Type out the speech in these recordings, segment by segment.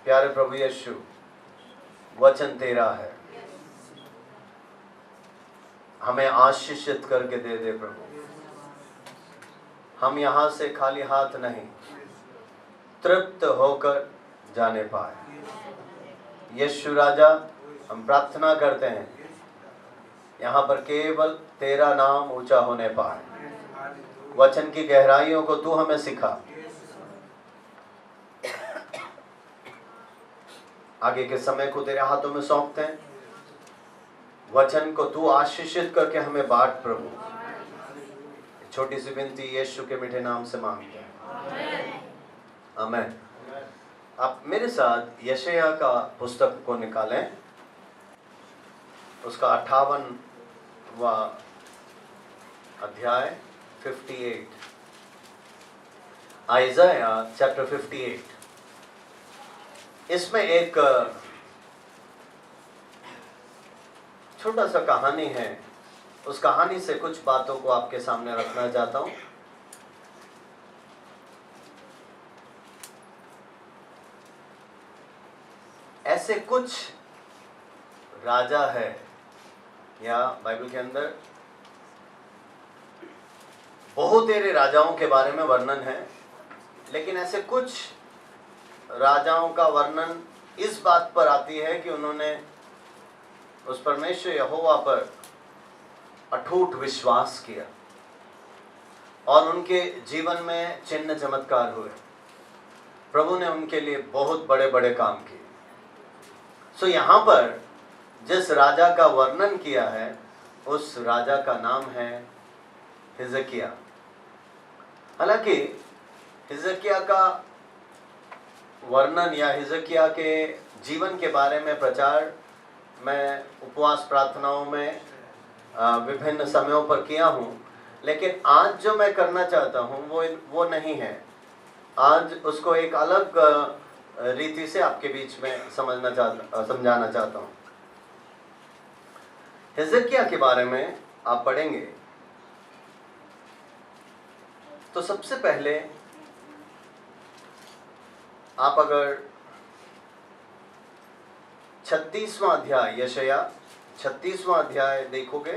प्यारे प्रभु यीशु, वचन तेरा है, हमें आशीषित करके दे दे प्रभु। हम यहाँ से खाली हाथ नहीं, तृप्त होकर जाने पाए। यीशु राजा, हम प्रार्थना करते हैं यहाँ पर केवल तेरा नाम ऊंचा होने पाए। वचन की गहराइयों को तू हमें सिखा। आगे के समय को तेरे हाथों में सौंपते हैं। वचन को तू आशीषित करके हमें बांट प्रभु। छोटी सी विनती यीशु के मीठे नाम से मांगते हैं, आमीन। आप मेरे साथ यशायाह का पुस्तक को निकालें, उसका 58वां अध्याय 58, आइज़ाया चैप्टर 58। इसमें एक छोटा सा कहानी है। उस कहानी से कुछ बातों को आपके सामने रखना चाहता हूं। ऐसे कुछ राजा है, या बाइबल के अंदर बहुत तेरे राजाओं के बारे में वर्णन है, लेकिन ऐसे कुछ राजाओं का वर्णन इस बात पर आती है कि उन्होंने उस परमेश्वर यहोवा पर अटूट विश्वास किया और उनके जीवन में चिन्ह चमत्कार हुए। प्रभु ने उनके लिए बहुत बड़े बड़े काम किए। सो यहाँ पर जिस राजा का वर्णन किया है, उस राजा का नाम है हिजकिय्याह। हालांकि हिजकिय्याह का वर्णन या हिजकिय्याह के जीवन के बारे में प्रचार मैं उपवास प्रार्थनाओं में विभिन्न समयों पर किया हूँ, लेकिन आज जो मैं करना चाहता हूँ वो नहीं है। आज उसको एक अलग रीति से आपके बीच में समझाना चाहता हूँ। हिजकिय्याह के बारे में आप पढ़ेंगे तो सबसे पहले आप अगर 36वां अध्याय, यशायाह 36वां अध्याय देखोगे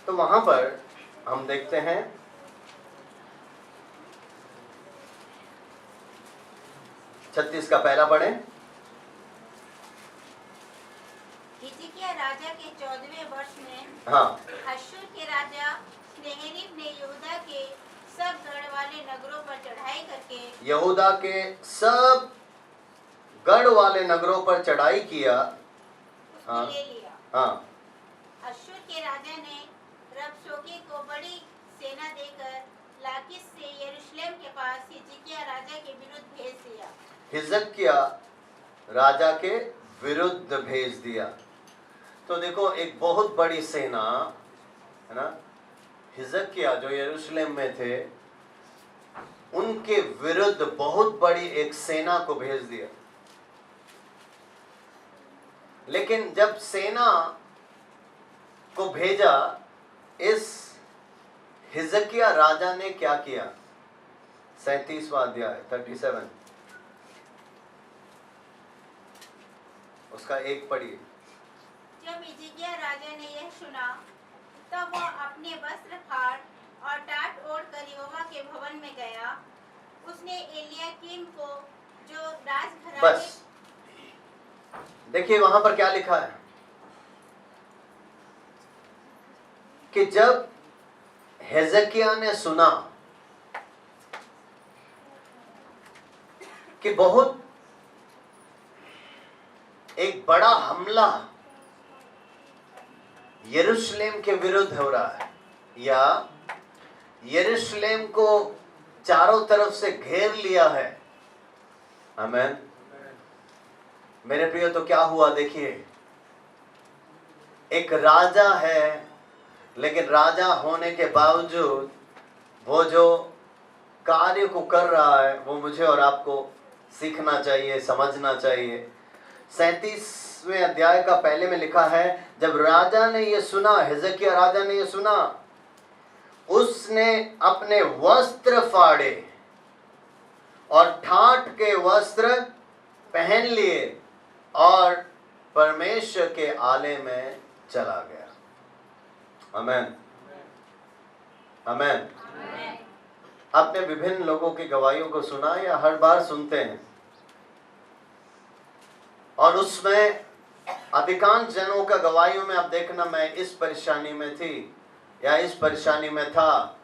तो वहां पर हम देखते हैं 36 का पहला पढ़ें। हिजकिय्याह राजा के 14वें वर्ष में हाँ, अश्शूर के राजा सन्हेरीब ने यहूदा के सब गढ़ वाले नगरों पर चढ़ाई करके यहूदा के सब गढ़ वाले नगरों पर चढ़ाई किया। उसको ले लिया। हाँ, अश्शूर के राजा ने रबशोके को बड़ी सेना देकर लाकीश से यरूशलेम के पास हिजकिय्याह राजा के विरुद्ध भेज दिया। हिजकिय्याह राजा के विरुद्ध भेज दिया। तो देखो, एक बहुत बड़ी सेना है ना, हिजकिय्याह जो यरूशलेम में थे उनके विरुद्ध बहुत बड़ी एक सेना को भेज दिया। लेकिन जब सेना को भेजा, इस हिजकिय्याह राजा ने क्या किया? 37वां अध्याय 37 उसका एक पढ़िए। जब हिजकिय्याह राजा ने यह सुना तब वह अपने वस्त्र फाड़ और टाट ओढ़कर यहोवा के भवन में गया। उसने एलियाकीम को जो राजघराने बस देखिए वहां पर क्या लिखा है कि जब हिजकिय्याह ने सुना कि बहुत एक बड़ा हमला यरूशलेम के विरुद्ध हो रहा है, या यरूशलेम को चारों तरफ से घेर लिया है। आमीन। मेरे प्रिय, तो क्या हुआ देखिए, एक राजा है, लेकिन राजा होने के बावजूद वो जो कार्य को कर रहा है वो मुझे और आपको सीखना चाहिए, समझना चाहिए। 37वें अध्याय का पहले में लिखा है, जब राजा ने ये सुना, हिजकिय्याह राजा ने ये सुना, उसने अपने वस्त्र फाड़े और ठाठ के वस्त्र पहन लिए और परमेश्वर के आलय में चला गया। आमेन, आमेन। आपने विभिन्न लोगों की गवाहियों को सुना या हर बार सुनते हैं, और उसमें अधिकांश जनों का गवाहियों में आप देखना, मैं इस परेशानी में थी, या इस परेशानी में था,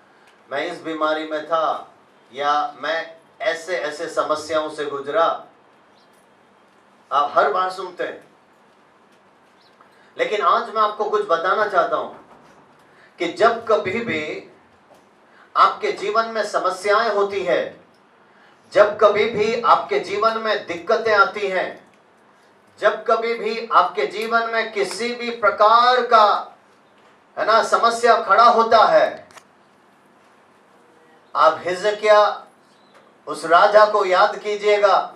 मैं इस बीमारी में था, या मैं ऐसे ऐसे समस्याओं से गुजरा। आप हर बार सुनते हैं। लेकिन आज मैं आपको कुछ बताना चाहता हूं कि जब कभी भी आपके जीवन में समस्याएं होती है, जब कभी भी आपके जीवन में दिक्कतें आती हैं, जब कभी भी आपके जीवन में किसी भी प्रकार का है ना समस्या खड़ा होता है, आप हिजकिय्याह उस राजा को याद कीजिएगा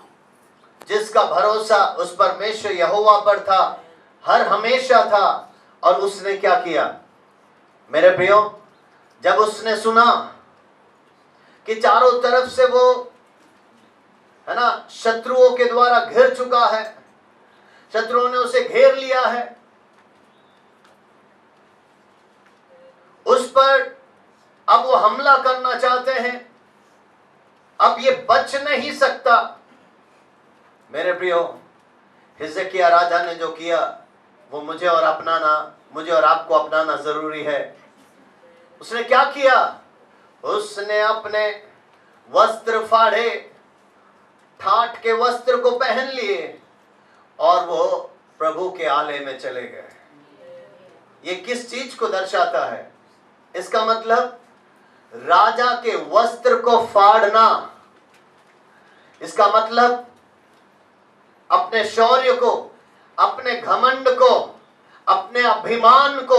जिसका भरोसा उस परमेश्वर यहोवा पर था, हर हमेशा था। और उसने क्या किया मेरे प्रियो, जब उसने सुना कि चारों तरफ से वो है ना शत्रुओं के द्वारा घिर चुका है, शत्रुओं ने उसे घेर लिया है, उस पर अब वो हमला करना चाहते हैं, अब ये बच नहीं सकता। मेरे प्रियो, हिजकिय्याह राजा ने जो किया वो मुझे और आपको अपनाना जरूरी है। उसने क्या किया? उसने अपने वस्त्र फाड़े, ठाठ के वस्त्र को पहन लिए और वो प्रभु के आलय में चले गए। ये किस चीज को दर्शाता है? इसका मतलब राजा के वस्त्र को फाड़ना, इसका मतलब अपने शौर्य को, अपने घमंड को, अपने अभिमान को,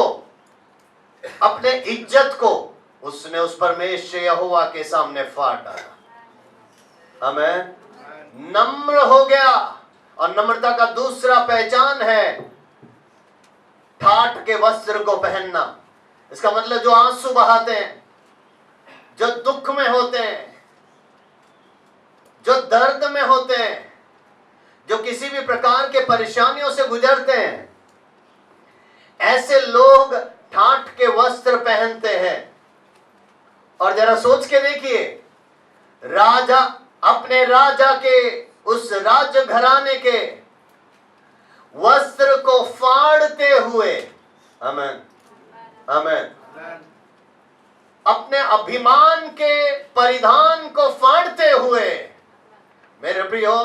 अपने इज्जत को उसने उस परमेश्वर यहोवा के सामने फाड़ डाला। आमेन। नम्र हो गया, और नम्रता का दूसरा पहचान है ठाठ के वस्त्र को पहनना। इसका मतलब जो आंसू बहाते हैं, जो दुख में होते हैं, जो दर्द में होते हैं, जो किसी भी प्रकार के परेशानियों से गुजरते हैं, ऐसे लोग ठाठ के वस्त्र पहनते हैं। और जरा सोच के देखिए, राजा अपने राजा के उस राज घराने के वस्त्र को फाड़ते हुए, आमेन, आमेन, अपने अभिमान के परिधान को फाड़ते हुए, मेरे प्रियो,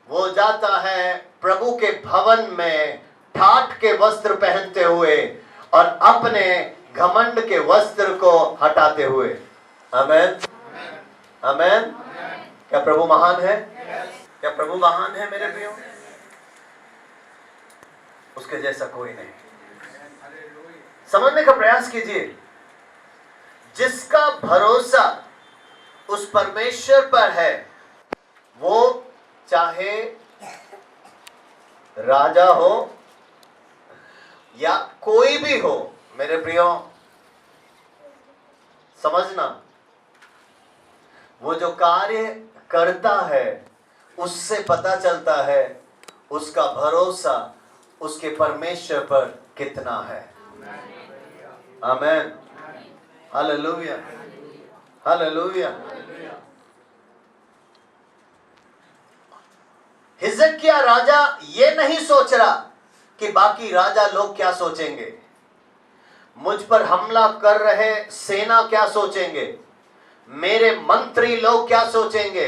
वो जाता है प्रभु के भवन में ठाठ के वस्त्र पहनते हुए और अपने घमंड के वस्त्र को हटाते हुए। आमेन, आमेन। क्या प्रभु महान है? क्या प्रभु महान है मेरे प्रियो? उसके जैसा कोई नहीं। समझने का प्रयास कीजिए, जिसका भरोसा उस परमेश्वर पर है, वो चाहे राजा हो या कोई भी हो, मेरे प्रियो, समझना, वो जो कार्य करता है उससे पता चलता है उसका भरोसा उसके परमेश्वर पर कितना है। आमेन, हालेलुया, हालेलुया। हिजकिय्याह राजा ये नहीं सोच रहा कि बाकी राजा लोग क्या सोचेंगे, मुझ पर हमला कर रहे सेना क्या सोचेंगे, मेरे मंत्री लोग क्या सोचेंगे,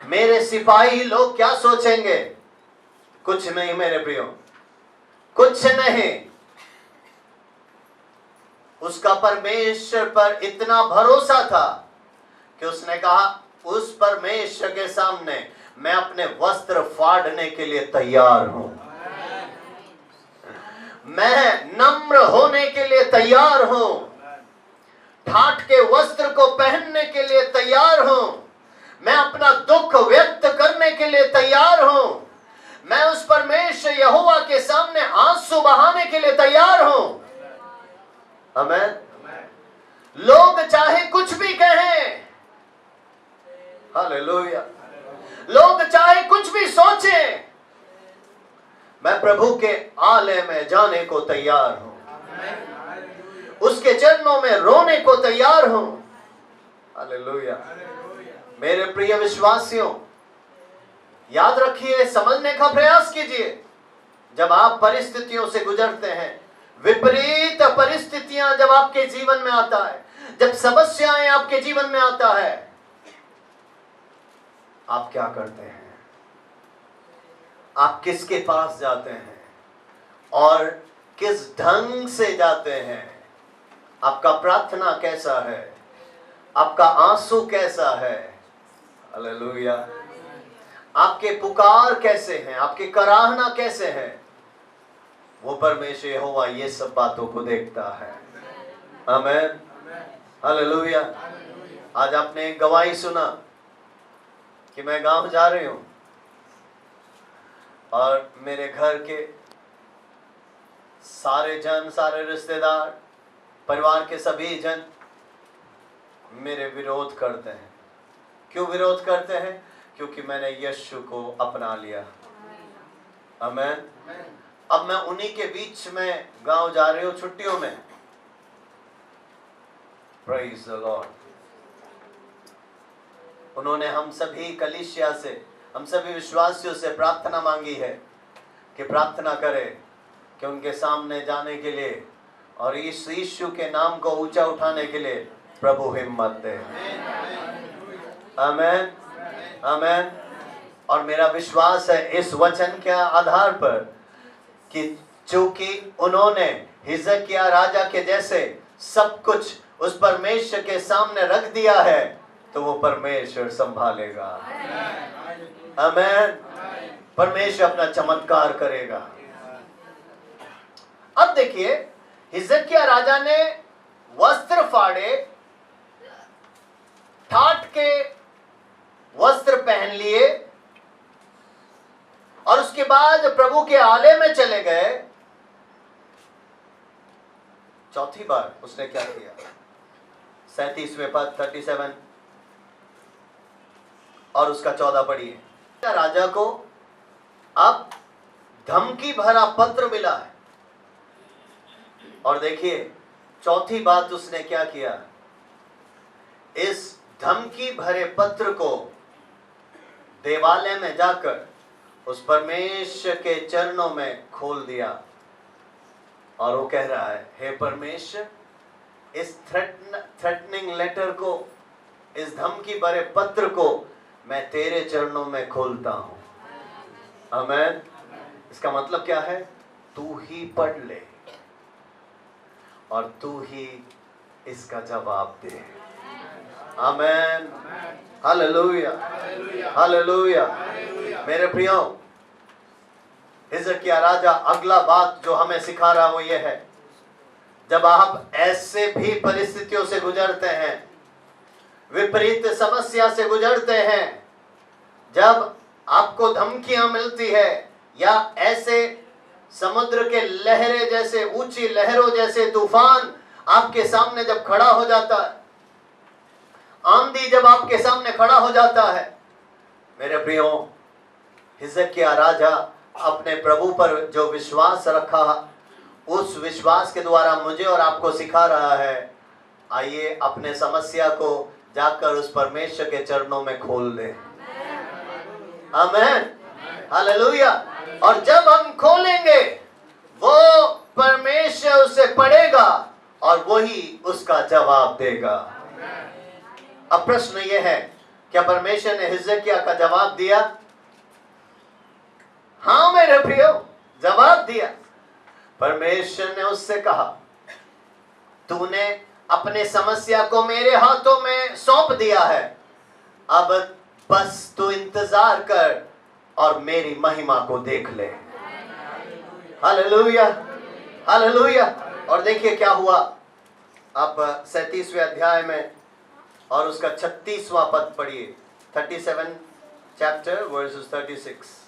मेरे सिपाही लोग क्या सोचेंगे। कुछ नहीं मेरे प्रियो, कुछ नहीं। उसका परमेश्वर पर इतना भरोसा था कि उसने कहा, उस परमेश्वर के सामने मैं अपने वस्त्र फाड़ने के लिए तैयार हूं, मैं नम्र होने के लिए तैयार हूं, ठाठ के वस्त्र को पहनने के लिए तैयार हूं, मैं अपना दुख व्यक्त करने के लिए तैयार हूं, मैं उस परमेश्वर यहोवा के सामने आंसू बहाने के लिए तैयार हूं। आमेन। लोग चाहे कुछ भी कहें, हालेलुया, लोग चाहे कुछ मैं प्रभु के आलय में जाने को तैयार हूं, उसके चरणों में रोने को तैयार हूं। हालेलुया। मेरे प्रिय विश्वासियों, याद रखिए, समझने का प्रयास कीजिए। जब आप परिस्थितियों से गुजरते हैं, विपरीत परिस्थितियां जब आपके जीवन में आता है, जब समस्याएं आपके जीवन में आता है, आप क्या करते हैं? आप किसके पास जाते हैं और किस ढंग से जाते हैं? आपका प्रार्थना कैसा है? आपका आंसू कैसा है? हालेलुया। आपके पुकार कैसे हैं? आपके कराहना कैसे हैं? वो परमेश्वर यहोवा ये सब बातों को देखता है। आमीन। हालेलुया। आज आपने एक गवाही सुना कि मैं गांव जा रही हूं और मेरे घर के सारे जन, सारे रिश्तेदार, परिवार के सभी जन मेरे विरोध करते हैं। क्यों विरोध करते हैं? क्योंकि मैंने यीशु को अपना लिया। आमीन। अब मैं उन्हीं के बीच में गांव जा रही हूं छुट्टियों में। Praise the Lord. उन्होंने हम सभी कलीसिया से, हम सभी विश्वासियों से प्रार्थना मांगी है कि प्रार्थना करें कि उनके सामने जाने के लिए और इस यीशु के नाम को ऊंचा उठाने के लिए प्रभु हिम्मत दे। आमीन। आमीन। और मेरा विश्वास है इस वचन के आधार पर कि चूंकि उन्होंने हिजकिय्याह राजा के जैसे सब कुछ उस परमेश्वर के सामने रख दिया है, तो वो परमेश्वर संभालेगा। आमीन। परमेश्वर अपना चमत्कार करेगा। अब देखिए, हिजकिय्याह राजा ने वस्त्र फाड़े, ठाठ के वस्त्र पहन लिए और उसके बाद प्रभु के आलय में चले गए। चौथी बार उसने क्या किया? 37वें पद 37 और उसका 14 पढ़िए। राजा को अब धमकी भरा पत्र मिला है और देखिए चौथी बात उसने क्या किया? इस धमकी भरे पत्र को देवालय में जाकर उस परमेश्वर के चरणों में खोल दिया और वो कह रहा है, हे परमेश्वर, इस थ्रेटनिंग लेटर को, इस धमकी भरे पत्र को मैं तेरे चरणों में खोलता हूं। आमीन। इसका मतलब क्या है? तू ही पढ़ ले और तू ही इसका जवाब दे। आमीन। हालेलुया। हालेलुया। मेरे प्रियो, हिजकिय्याह राजा अगला बात जो हमें सिखा रहा वो ये है, जब आप ऐसे भी परिस्थितियों से गुजरते हैं, विपरीत समस्या से गुजरते हैं, जब आपको धमकियां मिलती है या ऐसे समुद्र के लहरें जैसे, ऊंची लहरों जैसे तूफान आपके सामने जब खड़ा हो जाता है, आंधी जब आपके सामने खड़ा हो जाता है, मेरे प्रियो, हिजकिय्याह राजा अपने प्रभु पर जो विश्वास रखा, उस विश्वास के द्वारा मुझे और आपको सिखा रहा है, आइए अपने समस्या को जाकर उस परमेश्वर के चरणों में खोल दें। आमीन। हालेलुया। और जब हम खोलेंगे, वो परमेश्वर उसे पढ़ेगा और वही उसका जवाब देगा। अब प्रश्न ये है, क्या परमेश्वर ने हिजकिय्याह का जवाब दिया? हाँ मेरे प्रियो, जवाब दिया। परमेश्वर ने उससे कहा, तूने अपने समस्या को मेरे हाथों में सौंप दिया है, अब बस तू इंतजार कर और मेरी महिमा को देख ले। हालेलुया। हालेलुया। और देखिए क्या हुआ, आप 37वें अध्याय में और उसका 36वां पद पढ़िए। 37 चैप्टर वर्सेस 36।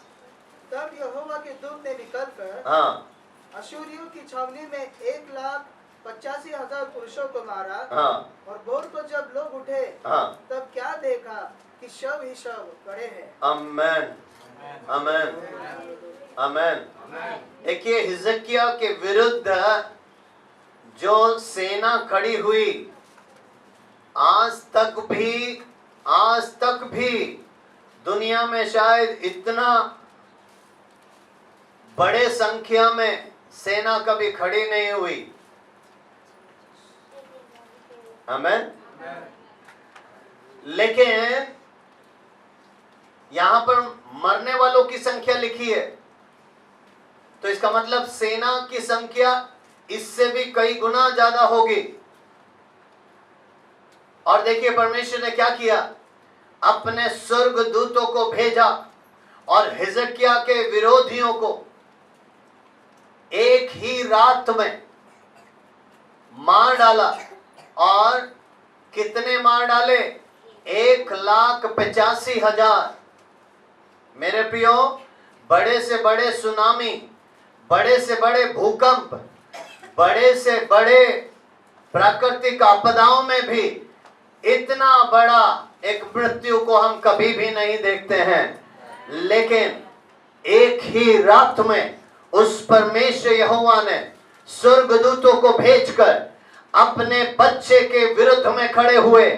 तब यहोवा के दूत ने निकलकर हाँ अश्शूरियों की छावनी में 1,85,000 पुरुषों को मारा। हाँ और भोर को जब लोग उठे, हाँ तब क्या देखा कि शव ही शव पड़े हैं। आमेन। आमेन। आमेन। देखिए, हिजकिय्याह के विरुद्ध जो सेना खड़ी हुई, आज तक भी दुनिया में शायद इतना बड़े संख्या में सेना कभी खड़ी नहीं हुई। आमीन। लेकिन यहां पर मरने वालों की संख्या लिखी है, तो इसका मतलब सेना की संख्या इससे भी कई गुना ज्यादा होगी। और देखिए परमेश्वर ने क्या किया, अपने स्वर्गदूतों को भेजा और हिजकिय्याह के विरोधियों को एक ही रात में मार डाला। और कितने मार डाले? 1,85,000। मेरे प्रियो, बड़े से बड़े सुनामी, बड़े से बड़े भूकंप, बड़े से बड़े प्राकृतिक आपदाओं में भी इतना बड़ा एक मृत्यु को हम कभी भी नहीं देखते हैं। लेकिन एक ही रात में उस परमेश्वर यहोवा ने स्वर्गदूतों को भेजकर अपने बच्चे के विरुद्ध में खड़े हुए,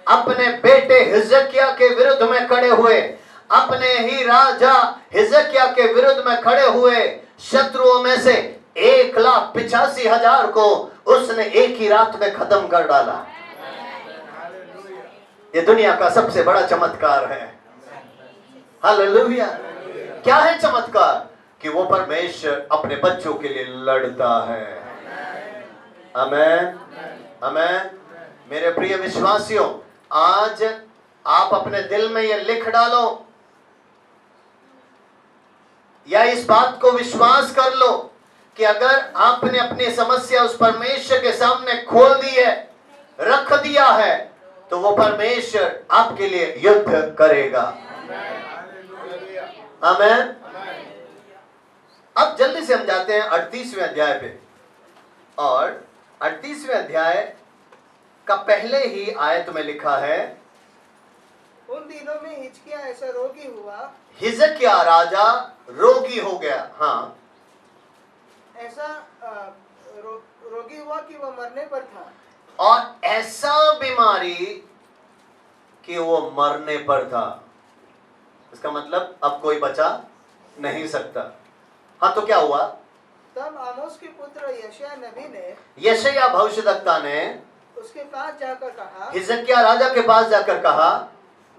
अपने बेटे हिजकिय्याह के विरुद्ध में खड़े हुए, अपने ही राजा हिजकिय्याह के विरुद्ध में खड़े हुए शत्रुओं में से 1,85,000 को उसने एक ही रात में खत्म कर डाला। ये दुनिया का सबसे बड़ा चमत्कार है। हालेलुया। क्या है चमत्कार? कि वो परमेश्वर अपने बच्चों के लिए लड़ता है। आमीन, आमीन। मेरे प्रिय विश्वासियों, आज आप अपने दिल में ये लिख डालो या इस बात को विश्वास कर लो कि अगर आपने अपनी समस्या उस परमेश्वर के सामने खोल दी है, रख दिया है, तो वो परमेश्वर आपके लिए युद्ध करेगा। आमीन। अब जल्दी से हम जाते हैं 38वें अध्याय पे। और 38वें अध्याय का पहले ही आयत में लिखा है, उन दिनों में हिजकिय्याह ऐसा रोगी हुआ, हिजकिय्याह राजा रोगी हो गया। हाँ, ऐसा रोगी हुआ कि वह मरने पर था। और ऐसा बीमारी कि वो मरने पर था। इसका मतलब अब कोई बचा नहीं सकता। हाँ, तो क्या हुआ? तब आमोस के पुत्र यशायाह नबी ने, यशायाह भविष्यद्वक्ता ने उसके पास जाकर कहा, हिजकिय्याह राजा के पास जाकर कहा,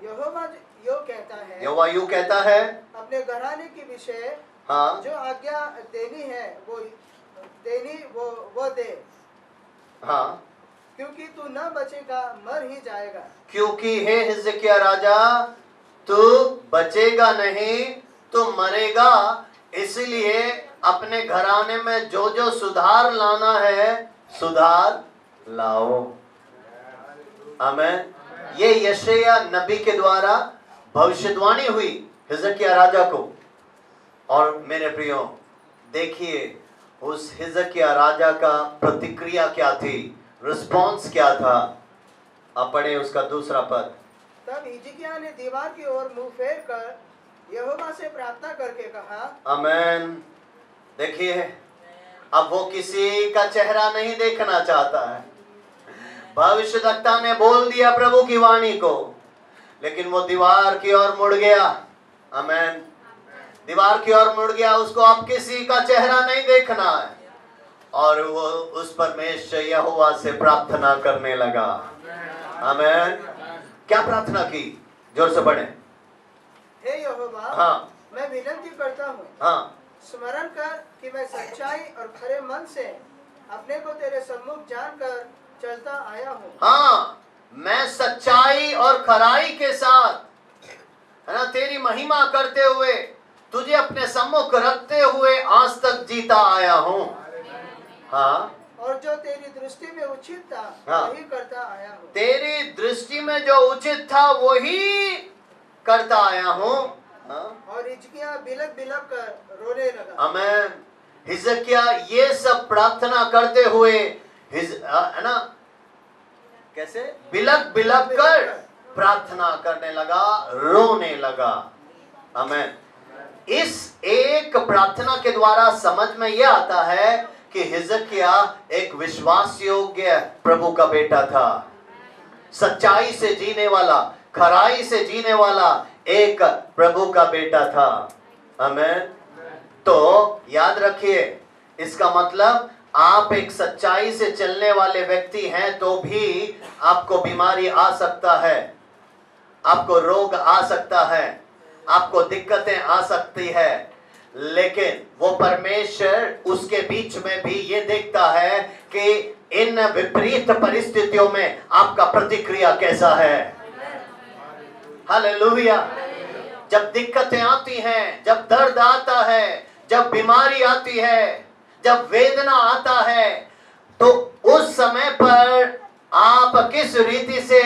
यहोवा यूं कहता है, यहोवा यूं कहता है, अपने घराने के विषय हाँ, जो आज्ञा देनी है वो दे, हाँ, क्योंकि तू न बचेगा, मर ही जाएगा। क्योंकि हे हिजकिय्याह राजा, तू बचेगा नहीं, तू मरेगा। इसलिए अपने घराने में जो जो सुधार लाना है, सुधार लाओ। आमीन। ये यशायाह नबी के द्वारा भविष्यवाणी हुई हिजकिय्याह राजा को। और मेरे प्रियो, देखिए उस हिजकिय्याह राजा का प्रतिक्रिया क्या थी, रिस्पॉन्स क्या था। आप पढ़े उसका दूसरा पद। तब हिजकिय्याह ने दीवार की ओर मुंह फेर कर यहोवा से प्रार्थना करके कहा, आमीन। देखिए, अब वो किसी का चेहरा नहीं देखना चाहता है। भविष्यद्वक्ता ने बोल दिया प्रभु की वाणी को, लेकिन वो दीवार की ओर मुड़ गया। आमीन। दीवार की ओर मुड़ गया, उसको अब किसी का चेहरा नहीं देखना है। और वो उस परमेश्वर यहोवा से प्रार्थना करने लगा। आमीन। क्या प्रार्थना की? जोर से पढ़े। हे यहोवा, हाँ, मैं विनती करता हूँ, हाँ, स्मरण कर कि मैं सच्चाई और खरे मन से अपने को तेरे सम्मुख जानकर चलता आया हूँ। हाँ, मैं सच्चाई और खराई के साथ, है ना, तेरी महिमा करते हुए, तुझे अपने सम्मुख रखते हुए आज तक जीता आया हूँ। हाँ, और जो तेरी दृष्टि में उचित था, हाँ, वही करता आया हूँ। तेरी दृष्टि में जो उचित था वही करता आया हूँ। हाँ? और हिजकिय्याह बिलक बिलक कर रोने लगा। आमीन। हिजकिय्याह ये सब प्रार्थना करते हुए है ना, कैसे बिलक बिलक कर प्रार्थना करने लगा, रोने लगा। आमीन। इस एक प्रार्थना के द्वारा समझ में यह आता है कि हिजकिया एक विश्वास योग्य प्रभु का बेटा था, सच्चाई से जीने वाला, खराई से जीने वाला एक प्रभु का बेटा था। आमीन। तो याद रखिए, इसका मतलब आप एक सच्चाई से चलने वाले व्यक्ति हैं तो भी आपको बीमारी आ सकता है, आपको रोग आ सकता है, आपको दिक्कतें आ सकती है, लेकिन वो परमेश्वर उसके बीच में भी ये देखता है कि इन विपरीत परिस्थितियों में आपका प्रतिक्रिया कैसा है। हालेलुया। जब दिक्कतें आती हैं, जब दर्द आता है, जब बीमारी आती है, जब वेदना आता है, तो उस समय पर आप किस रीति से,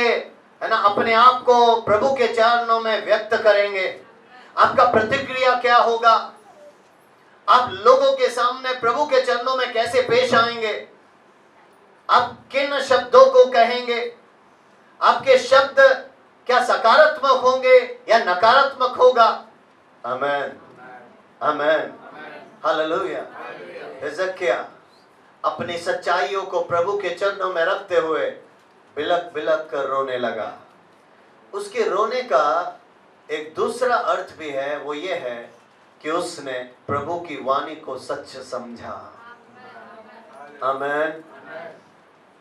है ना, अपने आप को प्रभु के चरणों में व्यक्त करेंगे? आपका प्रतिक्रिया क्या होगा? आप लोगों के सामने प्रभु के चरणों में कैसे पेश आएंगे? आप किन शब्दों को कहेंगे? आपके शब्द क्या सकारात्मक होंगे या नकारात्मक होगा? आमीन, आमीन, हालेलुया। हिजकिया अपनी सच्चाइयों को प्रभु के चरणों में रखते हुए बिलक बिलक कर रोने लगा। उसके रोने का एक दूसरा अर्थ भी है, वो ये है कि उसने प्रभु की वाणी को सच समझा। आमीन।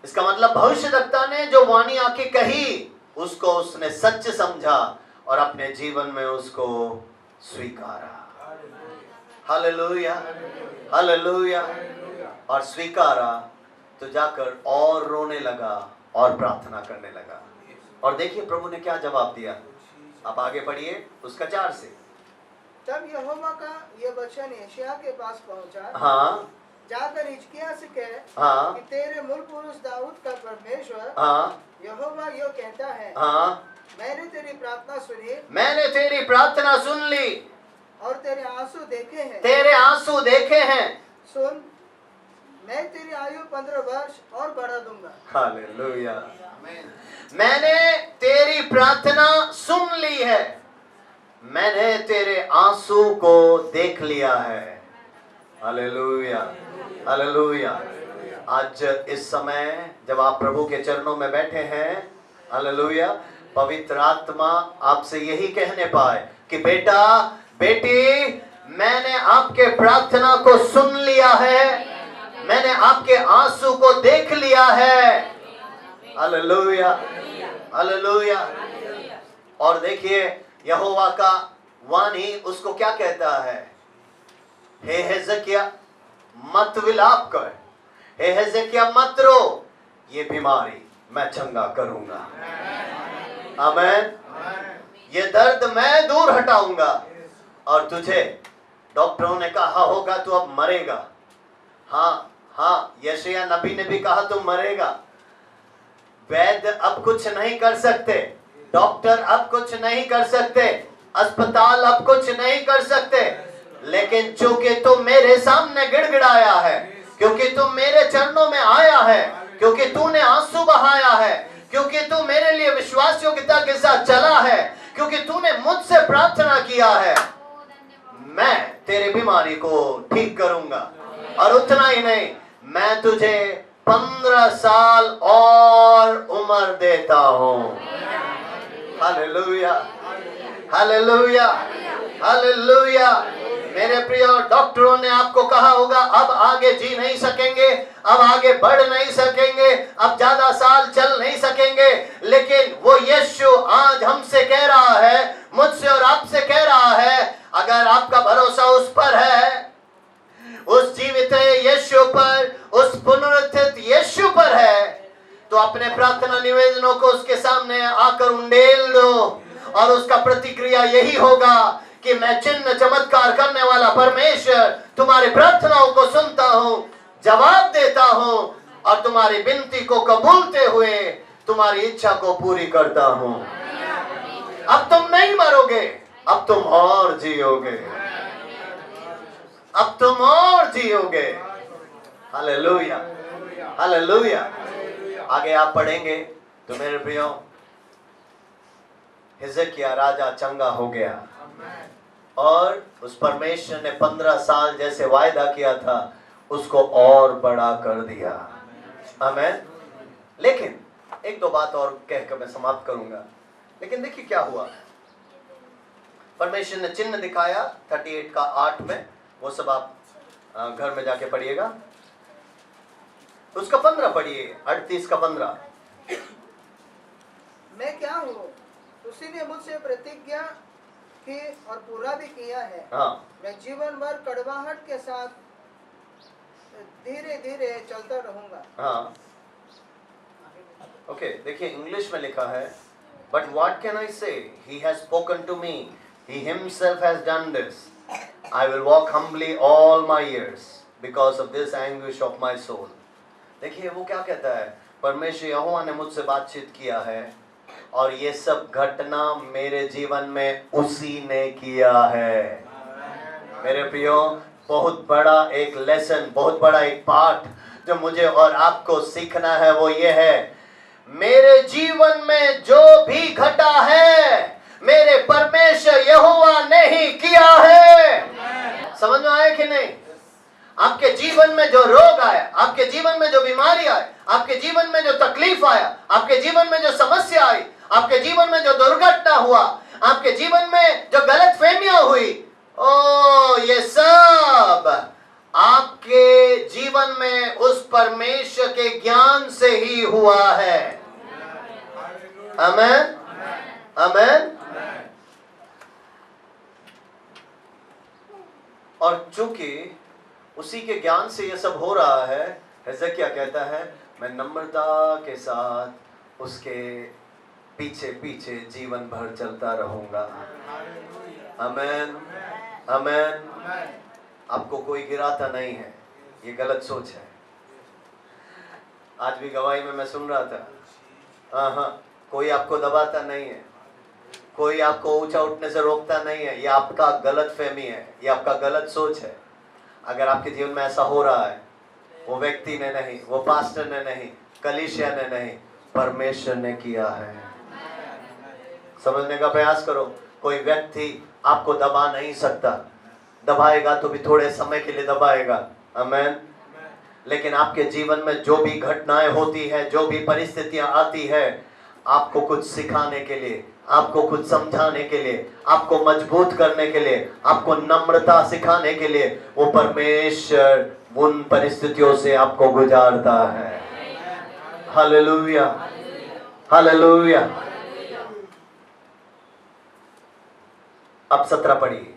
इसका मतलब भविष्यद्वक्ता ने जो वाणी आके कही उसको उसने सच समझा और अपने जीवन में उसको स्वीकारा। Hallelujah, hallelujah. और स्वीकारा तो जाकर और रोने लगा और प्रार्थना करने लगा। और देखिए प्रभु ने क्या जवाब दिया। आप आगे पढ़िए उसका 4 से। तब यहोवा का यह वचन यशायाह के पास पहुंचा। हाँ। जाकर हिजकिय्याह से कह, हाँ, कि तेरे मूल पुरुष दाऊद का परमेश्वर, हाँ, यहोवा यो कहता है, हाँ, मैंने तेरी प्रार्थना सुनी, मैंने तेरी प्रार्थना सुन ली और तेरे आंसू देखे हैं। तेरे आंसू देखे हैं। सुन, मैं तेरी आयु 15 वर्ष और बढ़ा दूंगा। हालेलुया। मैंने तेरी प्रार्थना सुन ली है, मैंने तेरे आंसू को देख लिया है। Hallelujah, hallelujah. आज इस समय जब आप प्रभु के चरणों में बैठे हैं, हालेलुया, पवित्र आत्मा आपसे यही कहने पाए कि बेटा, बेटी, मैंने आपके प्रार्थना को सुन लिया है, मैंने आपके आंसू को देख लिया है। Hallelujah, hallelujah. और देखिए यहोवा का वाणी उसको क्या कहता है? हे हिजकिय्याह, मत विलाप कर, हे हिजकिय्याह मत रो, ये बीमारी मैं चंगा करूंगा। आमीन। ये दर्द मैं दूर हटाऊंगा और तुझे, डॉक्टरों ने कहा होगा तू अब मरेगा, हाँ हाँ, यशायाह नबी ने भी कहा तू मरेगा, वैद्य अब कुछ नहीं कर सकते, डॉक्टर अब कुछ नहीं कर सकते, अस्पताल अब कुछ नहीं कर सकते, लेकिन चूंकि तू मेरे सामने गिड़गिड़ाया है, क्योंकि तू मेरे चरणों में आया है, क्योंकि तूने आंसू बहाया है, क्योंकि तू मेरे लिए विश्वास योग्यता के साथ चला है, क्योंकि तूने मुझसे प्रार्थना किया है, मैं तेरी बीमारी को ठीक करूंगा। और उतना ही नहीं, मैं तुझे 15 साल और उम्र देता हूं। Hallelujah, hallelujah, hallelujah. मेरे प्रिय, डॉक्टरों ने आपको कहा होगा अब आगे जी नहीं सकेंगे, अब आगे बढ़ नहीं सकेंगे, अब ज्यादा साल चल नहीं सकेंगे, लेकिन वो यीशु आज हमसे कह रहा है, मुझसे और आपसे कह रहा है, अगर आपका भरोसा उस पर है, उस जीवित यीशु पर, उस पुनरुत्थित यीशु पर है, तो अपने प्रार्थना निवेदनों को उसके सामने आकर उंडेल दो और उसका प्रतिक्रिया यही होगा कि मैं चिन्ह चमत्कार करने वाला परमेश्वर तुम्हारी प्रार्थनाओं को सुनता हूं, जवाब देता हूं और तुम्हारी विनती को कबूलते हुए तुम्हारी इच्छा को पूरी करता हूं। अब तुम नहीं मरोगे, अब तुम और जियोगे, अब तुम और जियोगे। Hallelujah, hallelujah. आगे आप पढ़ेंगे तो मेरे प्रियो, हिजकिय्याह राजा चंगा हो गया। और उस परमेश्वर ने 15 साल जैसे वायदा किया था उसको और बड़ा कर दिया। आमीन। लेकिन एक दो बात और कहकर मैं समाप्त करूंगा। लेकिन देखिए क्या हुआ। परमेश्वर ने चिन्ह दिखाया 38 का 8 में, वो सब आप घर में जाके पढ़िएगा। उसका 15 पढ़िए, 38 का 15। मैं क्या हूँ, उसी ने मुझसे प्रतिज्ञा की और पूरा भी किया है। हाँ, मैं जीवन भर कड़वाहट के साथ धीरे धीरे चलता रहूंगा। हाँ, ओके। देखिए इंग्लिश में लिखा है, but what can I say, he has spoken to me, he himself has done this, I will walk humbly all my years because of this anguish of my soul. देखिए वो क्या कहता है, परमेश्वर यहोवा ने मुझसे बातचीत किया है और ये सब घटना मेरे जीवन में उसी ने किया है। मेरे प्रियो, बहुत बड़ा एक लेसन, बहुत बड़ा एक पाठ जो मुझे और आपको सीखना है वो ये है, मेरे जीवन में जो भी घटा है मेरे परमेश्वर यहोवा ने ही किया है। समझ में आया कि नहीं? आपके जीवन में जो रोग आया, आपके जीवन में जो बीमारी आई, आपके जीवन में जो तकलीफ आया, आपके जीवन में जो समस्या आई, आपके जीवन में जो दुर्घटना हुआ, आपके जीवन में जो गलतफहमियां हुई, ओ ये सब आपके जीवन में उस परमेश्वर के ज्ञान से ही हुआ है। आमीन, आमीन। और चूंकि उसी के ज्ञान से ये सब हो रहा है, हिजकिय्याह कहता है मैं नम्रता के साथ उसके पीछे पीछे जीवन भर चलता रहूंगा। आमीन, आमीन। आपको कोई गिराता नहीं है, ये गलत सोच है। आज भी गवाही में मैं सुन रहा था, हाँ, कोई आपको दबाता नहीं है, कोई आपको ऊंचा उठने से रोकता नहीं है। ये आपका गलत फहमी है, ये आपका गलत सोच है। अगर आपके जीवन में ऐसा हो रहा है, वो व्यक्ति ने नहीं, वो पास्टर ने नहीं, कलीसिया ने नहीं, परमेश्वर ने किया है। समझने का प्रयास करो। कोई व्यक्ति आपको दबा नहीं सकता, दबाएगा तो भी थोड़े समय के लिए दबाएगा। आमीन। लेकिन आपके जीवन में जो भी घटनाएं होती है, जो भी परिस्थितियां आती है, आपको कुछ सिखाने के लिए, आपको कुछ समझाने के लिए, आपको मजबूत करने के लिए, आपको नम्रता सिखाने के लिए वो परमेश्वर उन परिस्थितियों से आपको गुजारता है। Hallelujah, hallelujah. अब 17 पढ़िए।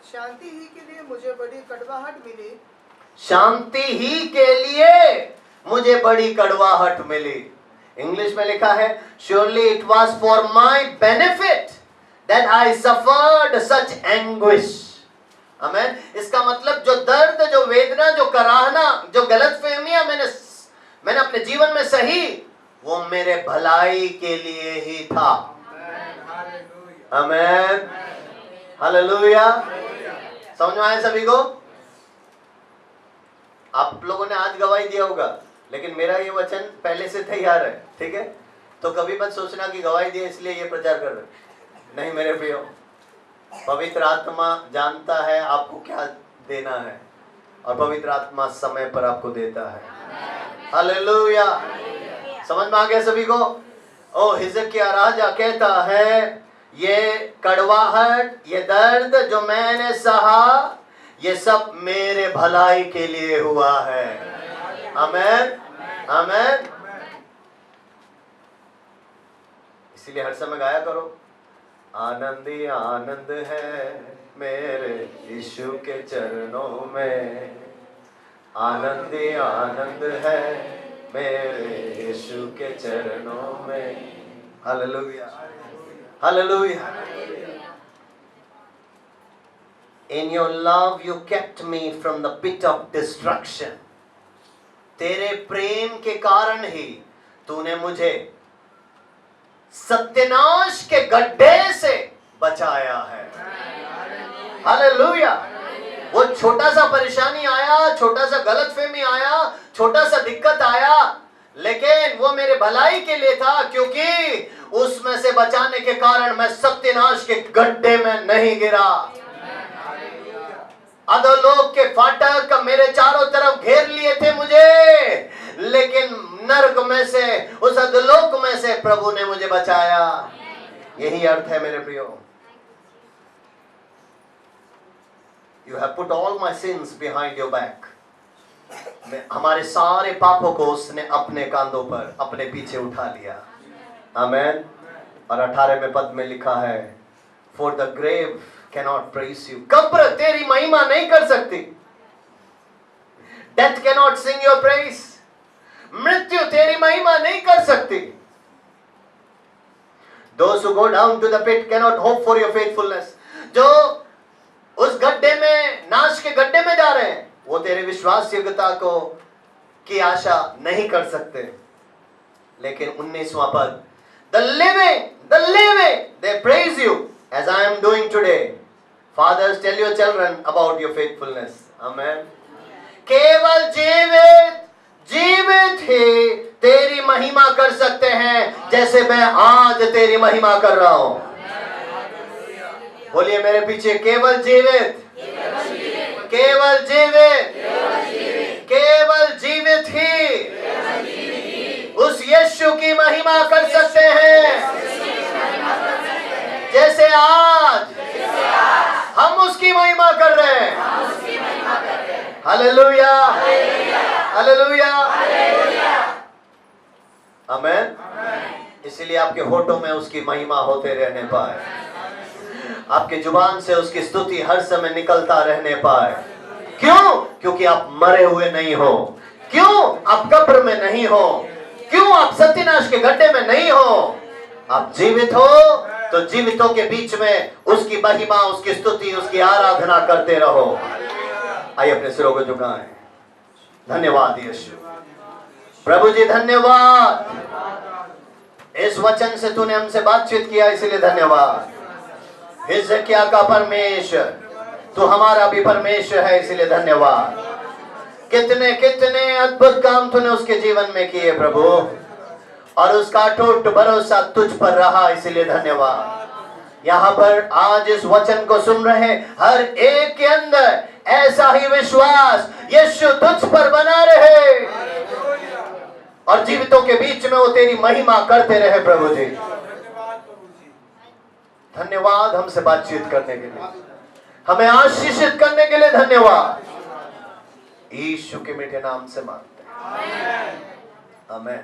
शांति ही के लिए मुझे बड़ी कड़वाहट मिली, शांति ही के लिए मुझे बड़ी कड़वाहट मिली। इंग्लिश में लिखा है, surely it was for my benefit that I suffered such anguish। आमीन। इसका मतलब जो दर्द, जो वेदना, जो कराहना, जो गलतफहमियां मैंने अपने जीवन में सही, वो मेरे भलाई के लिए ही था। आमीन, हालेलुया। समझ में आया सभी को? आप लोगों ने आज गवाही दिया होगा, लेकिन मेरा ये वचन पहले से तैयार है, ठीक है? तो कभी मत सोचना कि गवाही दिया इसलिए ये प्रचार कर रहे। नहीं मेरे प्रियो, पवित्र आत्मा जानता है आपको क्या देना है और पवित्र आत्मा समय पर आपको देता है। हालेलुया। समझ में आ गया सभी को? ओ हिजकिय्याह राजा कहता है, ये कड़वाहट, ये दर्द जो मैंने सहा, ये सब मेरे भलाई के लिए हुआ है। आमीन, आमीन। इसीलिए हर समय गाया करो, आनंद ही आनंद है मेरे यीशु के चरणों में, आनंद ही आनंद है मेरे यीशु के चरणों में। Hallelujah, hallelujah. In your love you kept me from the pit of destruction। तेरे प्रेम के कारण ही तूने मुझे सत्यानाश के गड्ढे से बचाया है। हालेलुया। वो छोटा सा परेशानी आया, छोटा सा गलतफहमी आया, छोटा सा दिक्कत आया, लेकिन वो मेरे भलाई के लिए था, क्योंकि उसमें से बचाने के कारण मैं सत्यानाश के गड्ढे में नहीं गिरा। अधोलोक के फाटक मेरे चारों तरफ घेर लिए थे मुझे, लेकिन नरक में से, उस अधोलोक में से प्रभु ने मुझे बचाया। यही अर्थ है मेरे प्रियो। You have put all my sins behind your back. हमारे सारे पापों को उसने अपने कांधों पर, अपने पीछे उठा लिया। आमेन। और 18वें पद में लिखा है, For the grave cannot praise you. कब्र तेरी महिमा नहीं कर सकती। Death cannot sing your praise. मृत्यु तेरी महिमा नहीं कर सकती। Those who go down to the pit cannot hope for your faithfulness. जो उस गड्ढे में, नाश के गड्ढे में जा रहे हैं, वो तेरे विश्वास योग्यता को की आशा नहीं कर सकते। लेकिन 19वां पद, The living, they praise you as I am doing today. Fathers, tell your children about your faithfulness. Amen. केवल जीवित ही तेरी महिमा कर सकते हैं, जैसे मैं आज तेरी महिमा कर रहा हूं। बोलिए मेरे पीछे, केवल जीवित ही उस यीशु की महिमा कर सकते हैं, जैसे आज हम उसकी महिमा कर रहे हैं। हालेलुया, हालेलुया, आमेन। इसलिए आपके होठों में उसकी महिमा होते रहने पाए, आपके जुबान से उसकी स्तुति हर समय निकलता रहने पाए। क्यों? क्योंकि आप मरे हुए नहीं हो। क्यों? आप कब्र में नहीं हो। क्यों? आप सत्यानाश के गड्ढे में नहीं हो। आप जीवित हो, तो जीवितों के बीच में उसकी महिमा, उसकी स्तुति, उसकी आराधना करते रहो। आइए अपने सिरों को झुकाएं। धन्यवाद यीशु। प्रभु जी धन्यवाद, इस वचन से तूने हमसे बातचीत किया, इसलिए धन्यवाद। हिजकिय्याह का परमेश्वर, तू हमारा भी परमेश्वर है, इसलिए धन्यवाद। कितने कितने अद्भुत काम तूने उसके जीवन में किए प्रभु, और उसका अटूट भरोसा तुझ पर रहा, इसलिए धन्यवाद। यहाँ पर आज इस वचन को सुन रहे हर एक के अंदर ऐसा ही विश्वास यीशु तुझ पर बना रहे, और जीवितों के बीच में वो तेरी महिमा करते रहे प्रभु जी। धन्यवाद हमसे बातचीत करने के लिए, हमें आशीषित करने के लिए धन्यवाद। यीशु के मीठे नाम से मांगते हैं, आमेन।